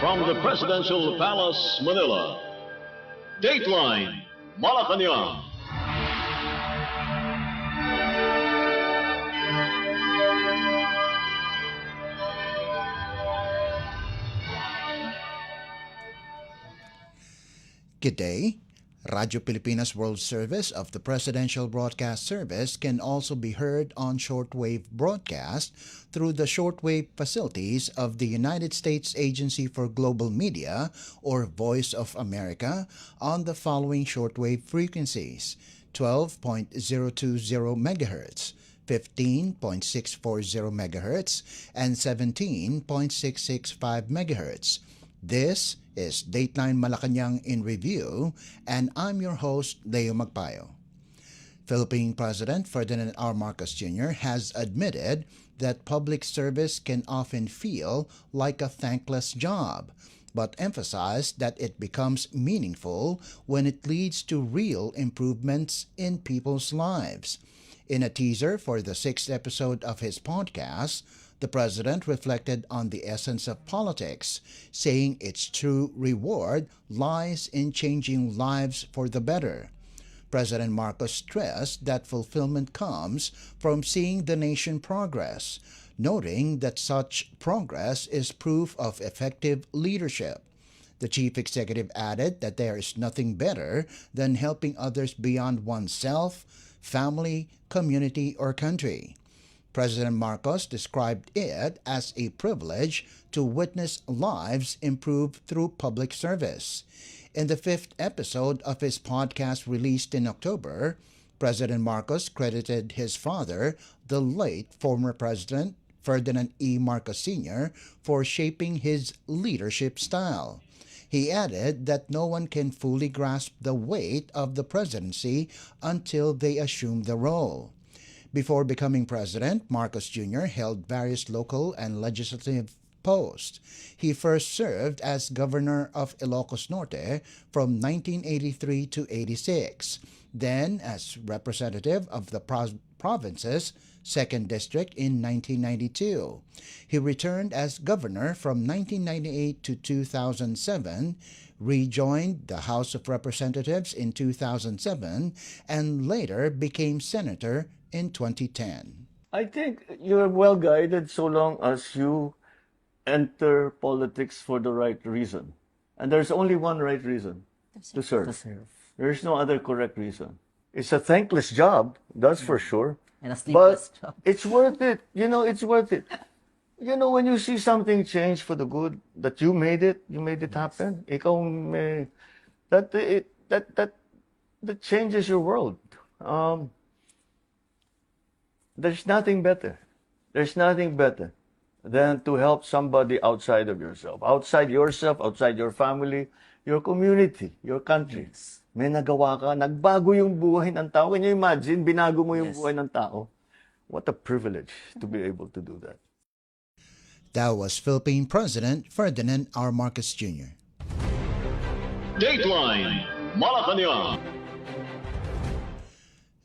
From the Presidential Palace, Manila, Dateline Malacañang. Good day. Radyo Pilipinas World Service of the Presidential Broadcast Service can also be heard on shortwave broadcast through the shortwave facilities of the United States Agency for Global Media, or Voice of America, on the following shortwave frequencies: 12.020 MHz, 15.640 MHz, and 17.665 MHz. This is Dateline Malacañang in Review, and I'm your host, Leo Magpayo. Philippine President Ferdinand R. Marcos Jr. has admitted that public service can often feel like a thankless job, but emphasized that it becomes meaningful when it leads to real improvements in people's lives. In a teaser for the 6th episode of his podcast, the president reflected on the essence of politics, saying its true reward lies in changing lives for the better. President Marcos stressed that fulfillment comes from seeing the nation progress, noting that such progress is proof of effective leadership. The chief executive added that there is nothing better than helping others beyond oneself, family, community, or country. President Marcos described it as a privilege to witness lives improve through public service. In the 5th episode of his podcast released in October, President Marcos credited his father, the late former President Ferdinand E. Marcos Sr., for shaping his leadership style. He added that no one can fully grasp the weight of the presidency until they assume the role. Before becoming president, Marcos Jr. held various local and legislative posts. He first served as governor of Ilocos Norte from 1983 to 86, then as representative of the province's 2nd District in 1992. He returned as governor from 1998 to 2007, rejoined the House of Representatives in 2007, and later became senator in 2010. I think you're well guided so long as you enter politics for the right reason. And there's only one right reason: to serve. There's no other correct reason. It's a thankless job, that's for sure. And a sleepless job. It's worth it. It's worth it. When you see something change for the good, that you made it happen. Ikaw may, that changes your world. There's nothing better. There's nothing better than to help somebody outside of yourself, outside your family, your community, your country. Yes. May nagawa ka, nagbago yung buhay ng tao. Can you imagine, binago mo yung Yes. buhay ng tao? What a privilege to be able to do that. That was Philippine President Ferdinand R. Marcos Jr. Dateline Malacañang.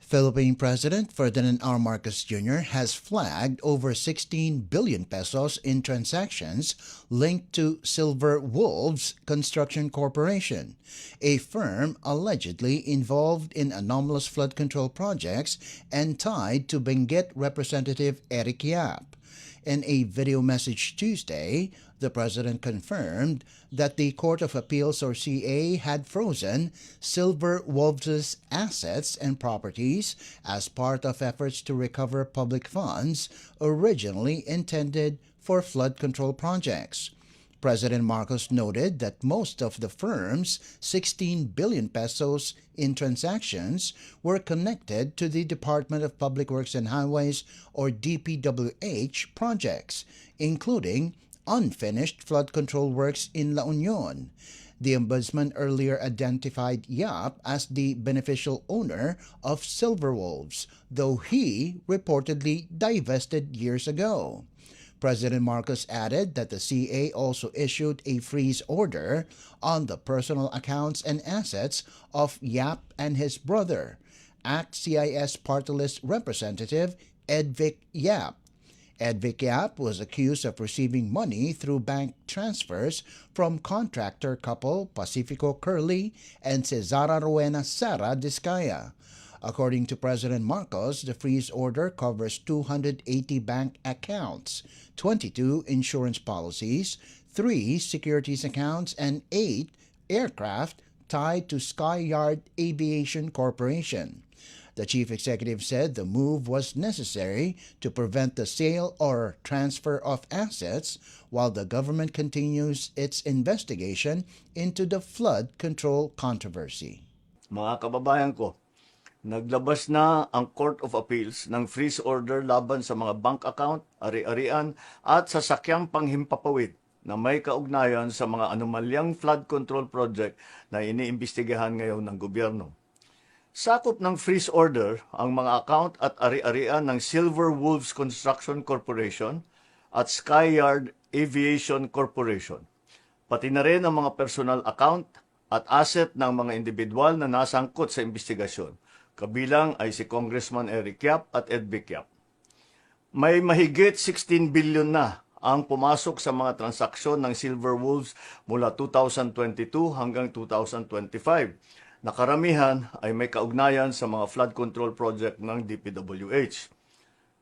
Philippine President Ferdinand R. Marcos Jr. has flagged over 16 billion pesos in transactions linked to Silver Wolves Construction Corporation, a firm allegedly involved in anomalous flood control projects and tied to Benguet Representative Eric Yap. In a video message Tuesday, the president confirmed that the Court of Appeals, or CA, had frozen Silver Wolves' assets and properties as part of efforts to recover public funds originally intended for flood control projects. President Marcos noted that most of the firm's 16 billion pesos in transactions were connected to the Department of Public Works and Highways, or DPWH, projects, including unfinished flood control works in La Union. The ombudsman earlier identified Yap as the beneficial owner of Silver Wolves, though he reportedly divested years ago. President Marcos added that the CA also issued a freeze order on the personal accounts and assets of Yap and his brother, ACT-CIS Party List Representative Edvic Yap. Ed Vicyap was accused of receiving money through bank transfers from contractor couple Pacifico Curly and Cesara Rowena Sara Discaya. According to President Marcos, the freeze order covers 280 bank accounts, 22 insurance policies, 3 securities accounts, and 8 aircraft tied to Skyyard Aviation Corporation. The chief executive said the move was necessary to prevent the sale or transfer of assets while the government continues its investigation into the flood control controversy. Mga kababayan ko, naglabas na ang Court of Appeals ng freeze order laban sa mga bank account, ari-arian at sasakyang panghimpapawid na may kaugnayan sa mga anomalyang flood control project na iniimbestigahan ngayon ng gobyerno. Sakop ng freeze order ang mga account at ari-arian ng Silver Wolves Construction Corporation at Skyyard Aviation Corporation, pati na rin ang mga personal account at asset ng mga individual na nasangkot sa investigasyon. Kabilang ay si Congressman Eric Yap at Ed Vicyap. May mahigit 16 billion na ang pumasok sa mga transaksyon ng Silver Wolves mula 2022 hanggang 2025. Nakaramihan ay may kaugnayan sa mga flood control project ng DPWH.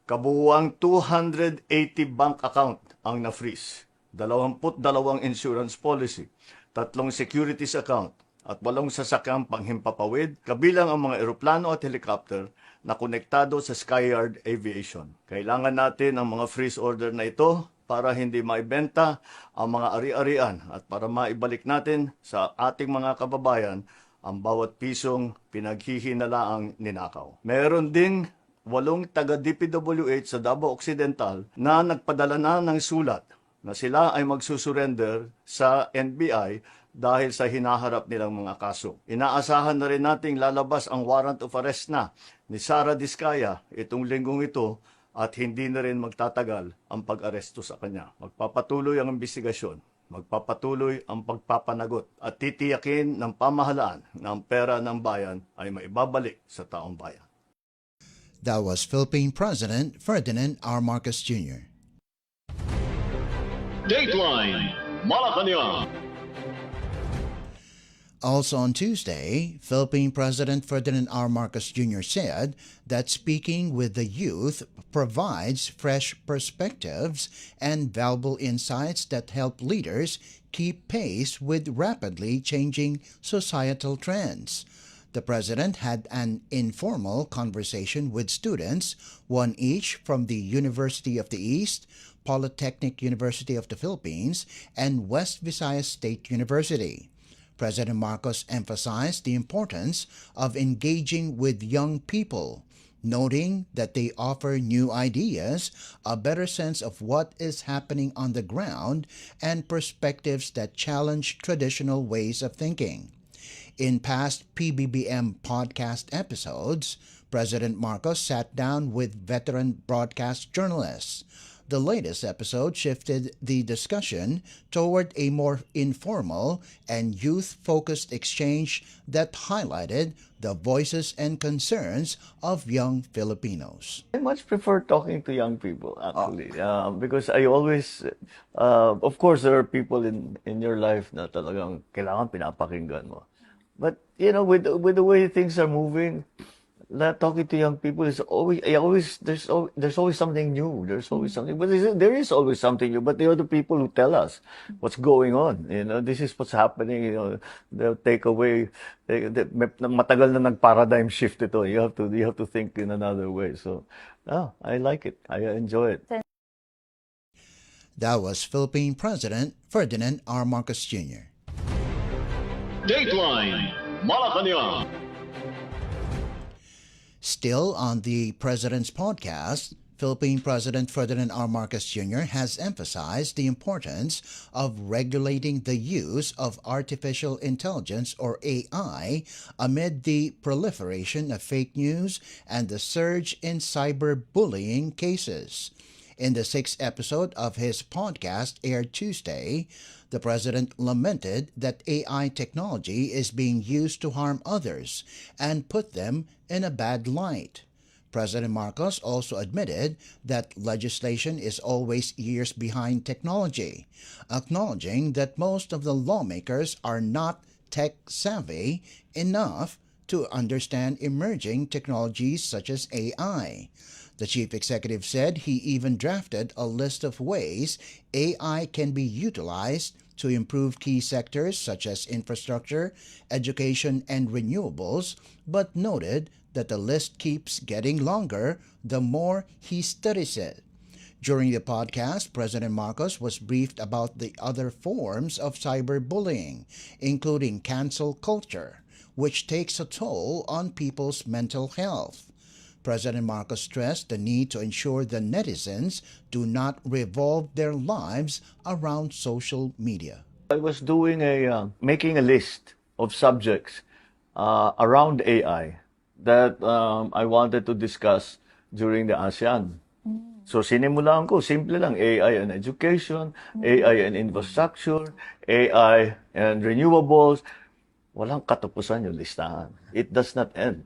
Kabuuang 280 bank account ang na-freeze, 22 insurance policy, 3 securities account, at 8 sasakyang panghimpapawid, kabilang ang mga eroplano at helicopter na konektado sa Skyyard Aviation. Kailangan natin ang mga freeze order na ito para hindi maibenta ang mga ari-arian at para maibalik natin sa ating mga kababayan ang bawat pisong pinaghihinalaang ninakaw. Meron ding 8 taga-DPWH sa Davao Occidental na nagpadala na ng sulat na sila ay magsusurrender sa NBI dahil sa hinaharap nilang mga kaso. Inaasahan na rin nating lalabas ang warrant of arrest na ni Sara Discaya itong linggong ito at hindi na rin magtatagal ang pag-aresto sa kanya. Magpapatuloy ang investigasyon, magpapatuloy ang pagpapanagot at titiyakin ng pamahalaan na ang pera ng bayan ay maibabalik sa taong bayan. That was Philippine President Ferdinand R. Marcos Jr. Dateline Malacañang. Also on Tuesday, Philippine President Ferdinand R. Marcos Jr. said that speaking with the youth provides fresh perspectives and valuable insights that help leaders keep pace with rapidly changing societal trends. The president had an informal conversation with students, one each from the University of the East, Polytechnic University of the Philippines, and West Visayas State University. President Marcos emphasized the importance of engaging with young people, noting that they offer new ideas, a better sense of what is happening on the ground, and perspectives that challenge traditional ways of thinking. In past PBBM podcast episodes, President Marcos sat down with veteran broadcast journalists. The latest episode shifted the discussion toward a more informal and youth-focused exchange that highlighted the voices and concerns of young Filipinos. I much prefer talking to young people, actually, because I always, of course, there are people in your life na talagang kailangan pinapakinggan mo. But, you know, with the way things are moving, talking to young people is there's always something new. There's always something, but there is always something new. But they are the people who tell us what's going on. You know, this is what's happening. You know, they'll take away. Matagal na nag-paradigm shift ito. You have to think in another way. So, I like it. I enjoy it. That was Philippine President Ferdinand R. Marcos Jr. Dateline Malacañang. Still on the President's podcast, Philippine President Ferdinand R. Marcos Jr. has emphasized the importance of regulating the use of artificial intelligence or AI amid the proliferation of fake news and the surge in cyberbullying cases. In the 6th episode of his podcast aired Tuesday, the president lamented that AI technology is being used to harm others and put them in a bad light. President Marcos also admitted that legislation is always years behind technology, acknowledging that most of the lawmakers are not tech-savvy enough to understand emerging technologies such as AI. The chief executive said he even drafted a list of ways AI can be utilized to improve key sectors such as infrastructure, education, and renewables, but noted that the list keeps getting longer the more he studies it. During the podcast, President Marcos was briefed about the other forms of cyberbullying, including cancel culture, which takes a toll on people's mental health. President Marcos stressed the need to ensure the netizens do not revolve their lives around social media. I was doing making a list of subjects around AI that I wanted to discuss during the ASEAN. So sinimulan ko, simple lang, AI and education, AI and infrastructure, AI and renewables. Walang katapusan yung listahan. It does not end.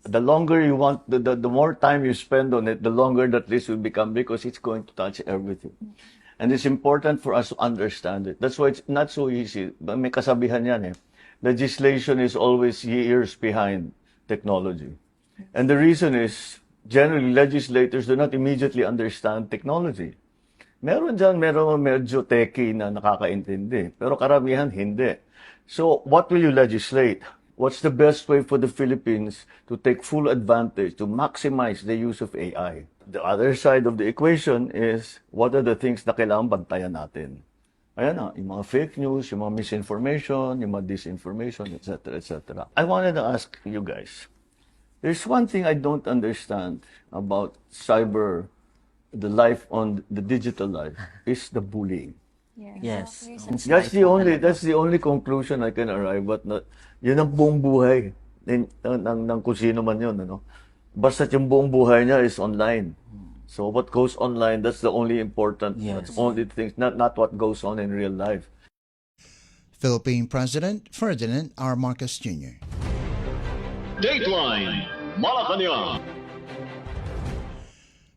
The longer you want, the more time you spend on it, the longer that list will become because it's going to touch everything. And it's important for us to understand it. That's why it's not so easy. May kasabihan yan eh. Legislation is always years behind technology. And the reason is, generally, legislators do not immediately understand technology. Meron medyo techie na nakakaintindi, pero karamihan hindi. So, what will you legislate? What's the best way for the Philippines to take full advantage, to maximize the use of AI? The other side of the equation is, what are the things na kailangan bantayan natin? Ayan na, yung mga fake news, yung mga misinformation, yung mga disinformation, etc., etc. I wanted to ask you guys, there's one thing I don't understand about the life on the digital life, is the bullying. Yes. That's the only conclusion I can arrive at. Yun ang buong buhay ng kung sino man yun. Ano? Basta yung buong buhay niya is online. So what goes online, that's the only important, that's only things, not what goes on in real life. Philippine President Ferdinand R. Marcos Jr. Dateline Malacañang.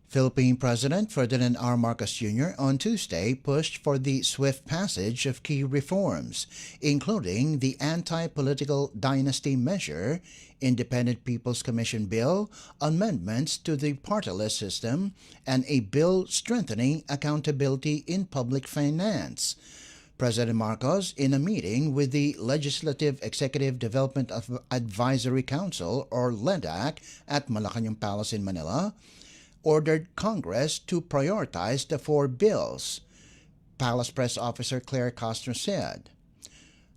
Philippine President Ferdinand R. Marcos Jr. on Tuesday pushed for the swift passage of key reforms, including the anti-political dynasty measure, Independent People's Commission bill, amendments to the party-list system, and a bill strengthening accountability in public finance. President Marcos, in a meeting with the Legislative Executive Development Advisory Council, or LEDAC, at Malacañang Palace in Manila, ordered Congress to prioritize the four bills, Palace Press Officer Claire Castro said.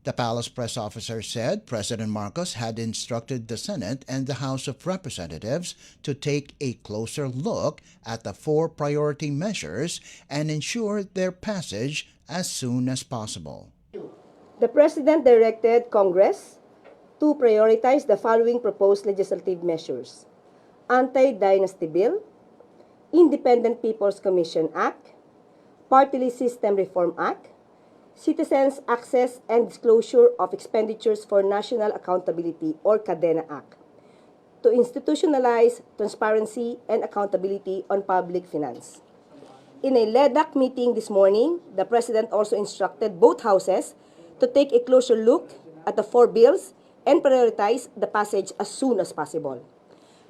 The Palace Press Officer said President Marcos had instructed the Senate and the House of Representatives to take a closer look at the four priority measures and ensure their passage as soon as possible. The President directed Congress to prioritize the following proposed legislative measures: Anti-Dynasty Bill, Independent People's Commission Act, Party List System Reform Act, Citizens Access and Disclosure of Expenditures for National Accountability or CADENA Act, to institutionalize transparency and accountability on public finance. In a LEDAC meeting this morning, the President also instructed both houses to take a closer look at the four bills and prioritize the passage as soon as possible.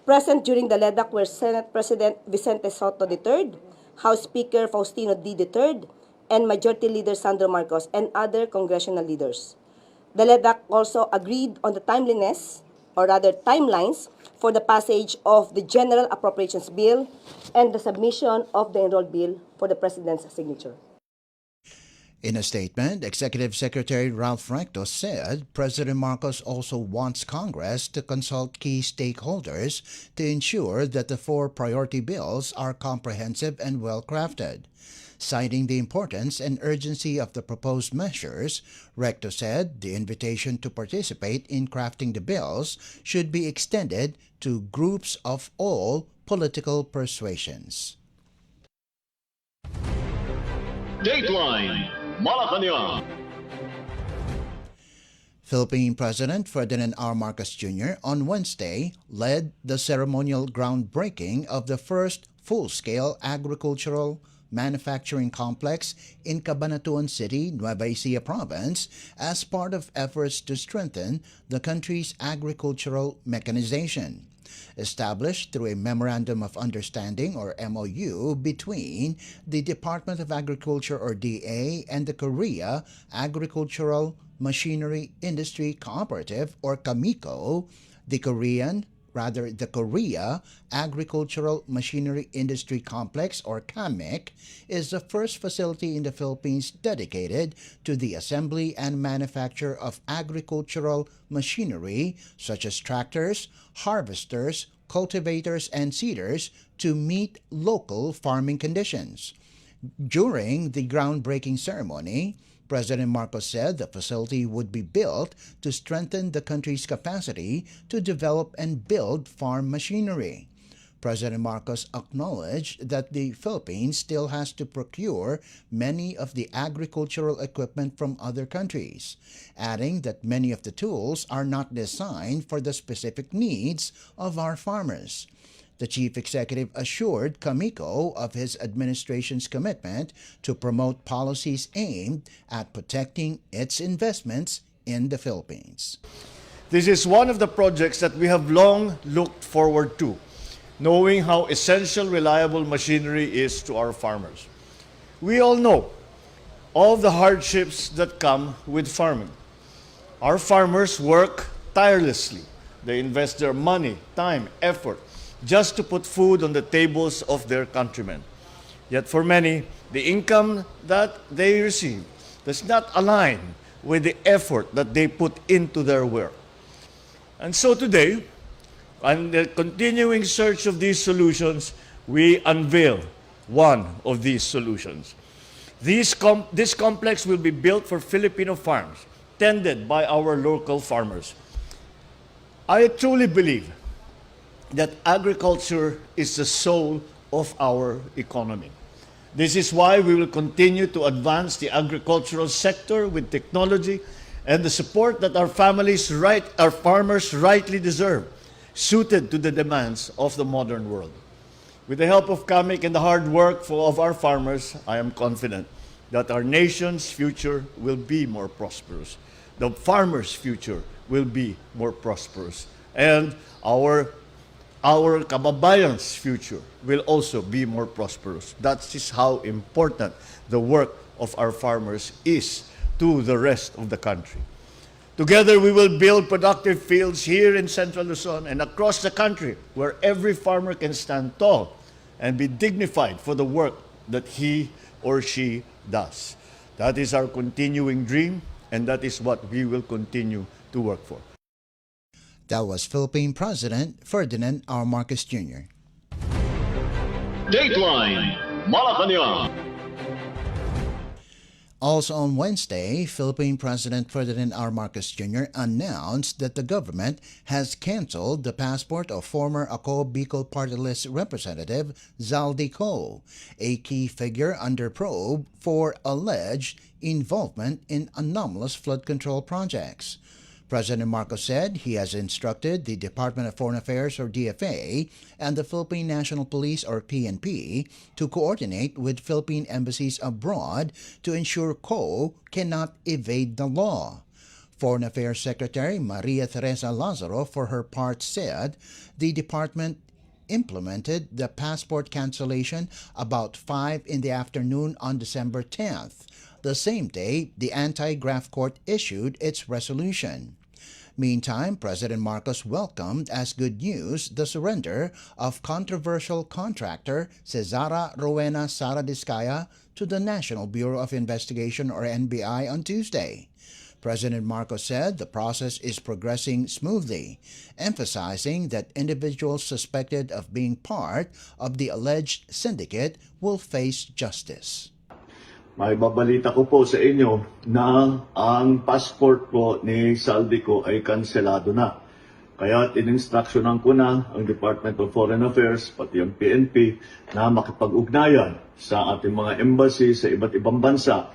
Present during the LEDAC were Senate President Vicente Soto III, House Speaker Faustino D. III, and Majority Leader Sandro Marcos and other congressional leaders. The LEDAC also agreed on the timeliness, or rather timelines, for the passage of the General Appropriations Bill and the submission of the enrolled bill for the President's signature. In a statement, Executive Secretary Ralph Recto said President Marcos also wants Congress to consult key stakeholders to ensure that the four priority bills are comprehensive and well-crafted. Citing the importance and urgency of the proposed measures, Recto said the invitation to participate in crafting the bills should be extended to groups of all political persuasions. Dateline Malacañang. Philippine President Ferdinand R. Marcos Jr. on Wednesday led the ceremonial groundbreaking of the first full-scale agricultural manufacturing complex in Cabanatuan City, Nueva Ecija Province, as part of efforts to strengthen the country's agricultural mechanization. Established through a Memorandum of Understanding or MOU between the Department of Agriculture or DA and the Korea Agricultural Machinery Industry Cooperative or KAMICO, the Korea Agricultural Machinery Industry Complex or KAMIC is the first facility in the Philippines dedicated to the assembly and manufacture of agricultural machinery such as tractors, harvesters, cultivators, and seeders to meet local farming conditions. During the groundbreaking ceremony, President Marcos said the facility would be built to strengthen the country's capacity to develop and build farm machinery. President Marcos acknowledged that the Philippines still has to procure many of the agricultural equipment from other countries, adding that many of the tools are not designed for the specific needs of our farmers. The chief executive assured KAMICO of his administration's commitment to promote policies aimed at protecting its investments in the Philippines. This is one of the projects that we have long looked forward to, knowing how essential reliable machinery is to our farmers. We all know all the hardships that come with farming. Our farmers work tirelessly. They invest their money, time, effort, just to put food on the tables of their countrymen. Yet for many, the income that they receive does not align with the effort that they put into their work. And so today, on the continuing search of these solutions, we unveil one of these solutions. This complex will be built for Filipino farms, tended by our local farmers. I truly believe that agriculture is the soul of our economy. This is why we will continue to advance the agricultural sector with technology and the support that our farmers rightly deserve, suited to the demands of the modern world. With the help of KAMIC and the hard work of our farmers, I am confident that our nation's future will be more prosperous. The farmers' future will be more prosperous. And our kababayan's future will also be more prosperous. That is how important the work of our farmers is to the rest of the country. Together, we will build productive fields here in Central Luzon and across the country where every farmer can stand tall and be dignified for the work that he or she does. That is our continuing dream, and that is what we will continue to work for. That was Philippine President Ferdinand R. Marcos Jr. Dateline Malacañang. Also on Wednesday, Philippine President Ferdinand R. Marcos Jr. announced that the government has canceled the passport of former Ako Bicol Party List Representative Zaldi Co., a key figure under probe for alleged involvement in anomalous flood control projects. President Marcos said he has instructed the Department of Foreign Affairs or DFA and the Philippine National Police or PNP to coordinate with Philippine embassies abroad to ensure Co cannot evade the law. Foreign Affairs Secretary Maria Teresa Lazaro, for her part, said the department implemented the passport cancellation about 5 in the afternoon on December 10th, the same day the Anti-Graft Court issued its resolution. Meantime, President Marcos welcomed as good news the surrender of controversial contractor Cesara Rowena Sara Diskaya to the National Bureau of Investigation or NBI on Tuesday. President Marcos said the process is progressing smoothly, emphasizing that individuals suspected of being part of the alleged syndicate will face justice. May babalita ko po sa inyo na ang passport po ni Zaldi Co ay kanselado na. Kaya in-instructionan ko na ang Department of Foreign Affairs, pati ang PNP, na makipag-ugnayan sa ating mga embassy sa iba't ibang bansa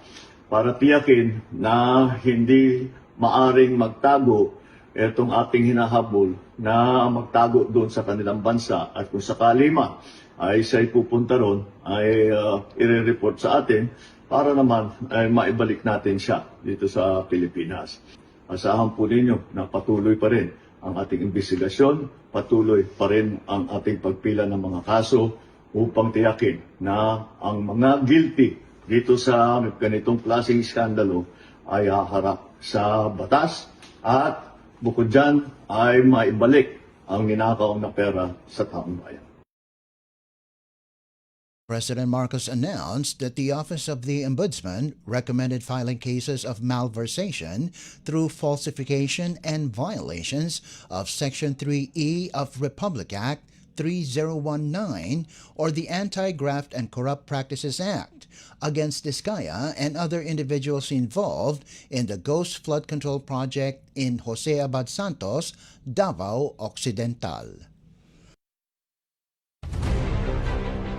para tiyakin na hindi maaring magtago itong ating hinahabol na magtago doon sa kanilang bansa at kung sakali man ay siya'y pupunta ron ay i-report sa atin para naman ay maibalik natin siya dito sa Pilipinas. Asahan po ninyo na patuloy pa rin ang ating investigasyon, patuloy pa rin ang ating pagpila ng mga kaso upang tiyakin na ang mga guilty dito sa ganitong klaseng iskandalo ay haharap sa batas at bukod dyan ay maibalik ang ninakaw na pera sa taong bayan. President Marcos announced that the Office of the Ombudsman recommended filing cases of malversation through falsification and violations of Section 3E of Republic Act 3019 or the Anti-Graft and Corrupt Practices Act against Diskaya and other individuals involved in the Ghost Flood Control Project in Jose Abad Santos, Davao Occidental.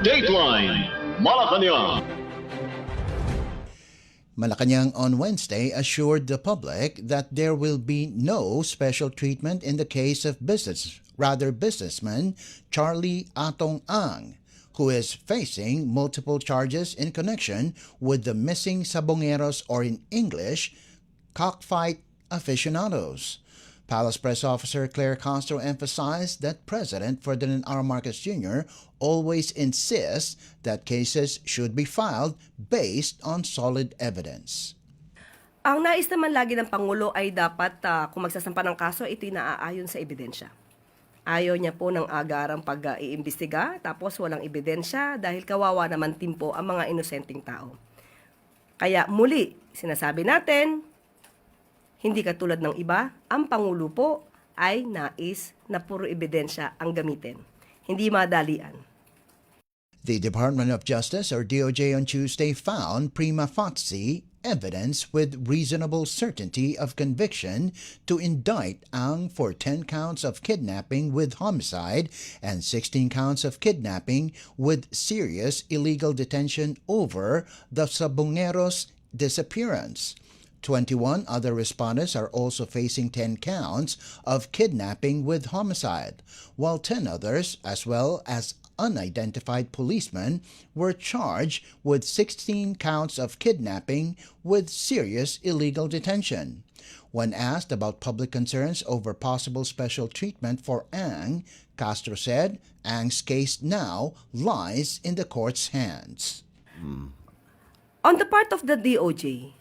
Dateline Malacañang. Malacañang on Wednesday assured the public that there will be no special treatment in the case of businessman Charlie Atong Ang, who is facing multiple charges in connection with the missing sabongeros, or in English, cockfight aficionados. Palace Press Officer Claire Castro emphasized that President Ferdinand R. Marcos Jr. always insists that cases should be filed based on solid evidence. Ang nais naman lagi ng Pangulo ay dapat kung magsasampa ng kaso, ito'y naaayon sa ebidensya. Ayaw niya po ng agarang pag-iimbestiga tapos walang ebidensya dahil kawawa naman timpo ang mga inosenteng tao. Kaya muli, sinasabi natin, hindi katulad ng iba, ang Pangulo po ay nais na puro ebidensya ang gamitin. Hindi madalian. The Department of Justice, or DOJ, on Tuesday found prima facie evidence with reasonable certainty of conviction to indict Ang for 10 counts of kidnapping with homicide and 16 counts of kidnapping with serious illegal detention over the Sabongeros' disappearance. 21 other respondents are also facing 10 counts of kidnapping with homicide, while 10 others, as well as unidentified policemen, were charged with 16 counts of kidnapping with serious illegal detention. When asked about public concerns over possible special treatment for Ang, Castro said Ang's case now lies in the court's hands. On the part of the DOJ,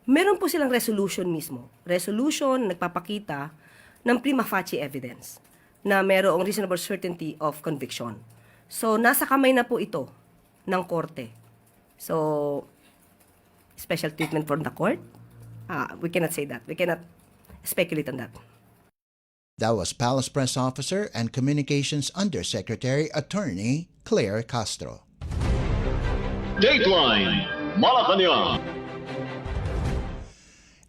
meron po silang resolution mismo. Resolution na nagpapakita ng prima facie evidence na merong reasonable certainty of conviction. So, nasa kamay na po ito ng korte. So, special treatment from the court? We cannot say that. We cannot speculate on that. That was Palace Press Officer and Communications Undersecretary Attorney Claire Castro. Dateline Malacañang.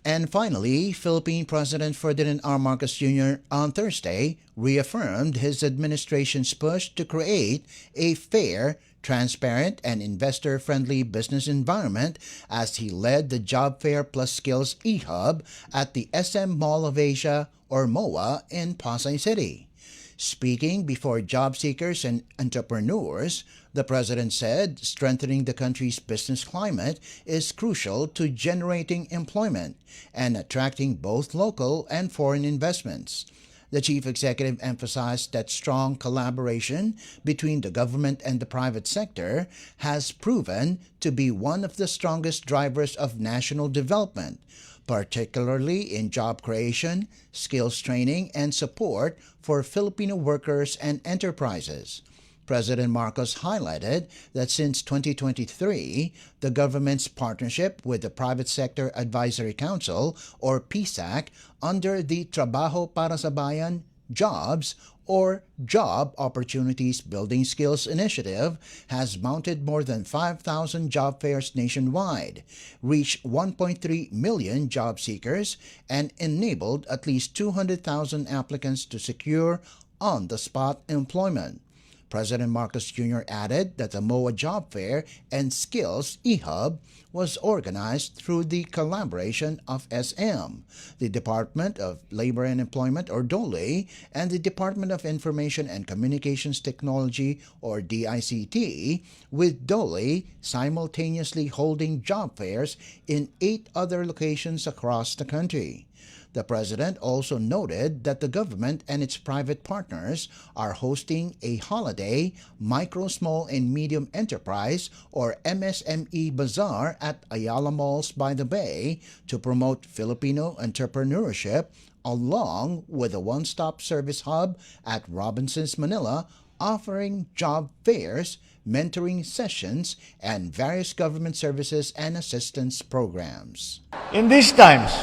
And finally, Philippine President Ferdinand R. Marcos Jr. on Thursday reaffirmed his administration's push to create a fair, transparent, and investor-friendly business environment as he led the Job Fair Plus Skills eHub at the SM Mall of Asia, or MOA, in Pasay City. Speaking before job seekers and entrepreneurs, the president said strengthening the country's business climate is crucial to generating employment and attracting both local and foreign investments. The chief executive emphasized that strong collaboration between the government and the private sector has proven to be one of the strongest drivers of national development, particularly in job creation, skills training, and support for Filipino workers and enterprises. President Marcos highlighted that since 2023, the government's partnership with the Private Sector Advisory Council, or PSAC, under the Trabajo para sa Bayan, Jobs, or Job Opportunities Building Skills Initiative, has mounted more than 5,000 job fairs nationwide, reached 1.3 million job seekers, and enabled at least 200,000 applicants to secure on-the-spot employment. President Marcos Jr. added that the MOA Job Fair and Skills eHub was organized through the collaboration of SM, the Department of Labor and Employment or DOLE, and the Department of Information and Communications Technology or DICT, with DOLE simultaneously holding job fairs in 8 other locations across the country. The President also noted that the government and its private partners are hosting a holiday micro, small, and medium enterprise or MSME bazaar at Ayala Malls by the Bay to promote Filipino entrepreneurship, along with a one-stop service hub at Robinsons, Manila, offering job fairs, mentoring sessions, and various government services and assistance programs. In these times,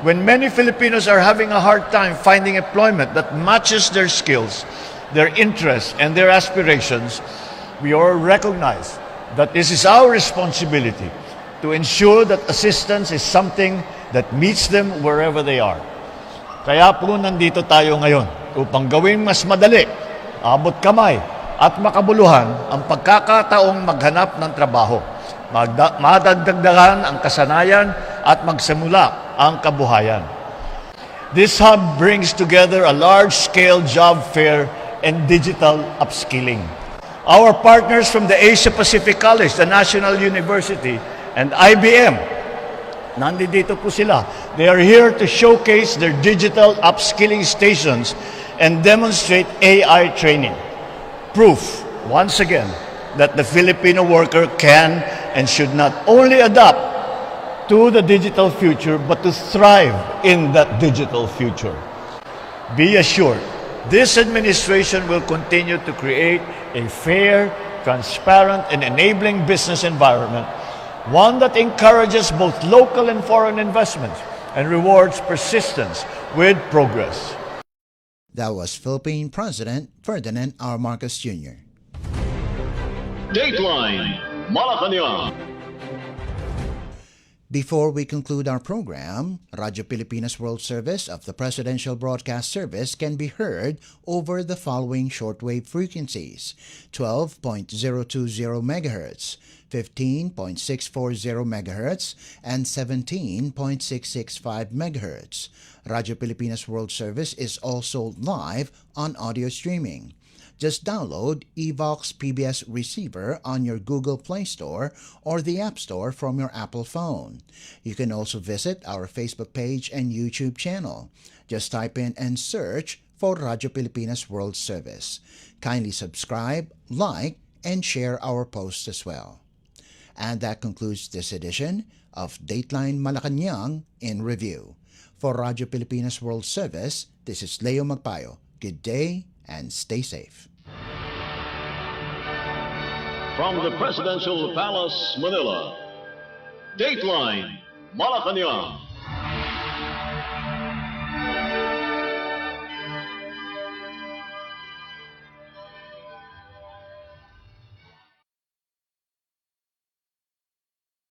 when many Filipinos are having a hard time finding employment that matches their skills, their interests, and their aspirations, we all recognize that this is our responsibility to ensure that assistance is something that meets them wherever they are. Kaya po nandito tayo ngayon upang gawing mas madali, abot kamay, at makabuluhan ang pagkakataong maghanap ng trabaho, madagdagan ang kasanayan at magsimula ang kabuhayan. This hub brings together a large-scale job fair and digital upskilling. Our partners from the Asia Pacific College, the National University, and IBM, nandito po sila. They are here to showcase their digital upskilling stations and demonstrate AI training. Proof, once again, that the Filipino worker can and should not only adapt to the digital future, but to thrive in that digital future. Be assured, this administration will continue to create a fair, transparent, and enabling business environment, one that encourages both local and foreign investments and rewards persistence with progress. That was Philippine President Ferdinand R. Marcos Jr. Dateline Malacañang. Before we conclude our program, Radyo Pilipinas World Service of the Presidential Broadcast Service can be heard over the following shortwave frequencies: 12.020 MHz, 15.640 MHz, and 17.665 MHz. Radyo Pilipinas World Service is also live on audio streaming. Just download Evox PBS Receiver on your Google Play Store or the App Store from your Apple phone. You can also visit our Facebook page and YouTube channel. Just type in and search for Radyo Pilipinas World Service. Kindly subscribe, like, and share our posts as well. And that concludes this edition of Dateline Malacañang in Review. For Radyo Pilipinas World Service, this is Leo Magpayo. Good day and stay safe. From the Presidential Palace, Manila, Dateline Malacañang.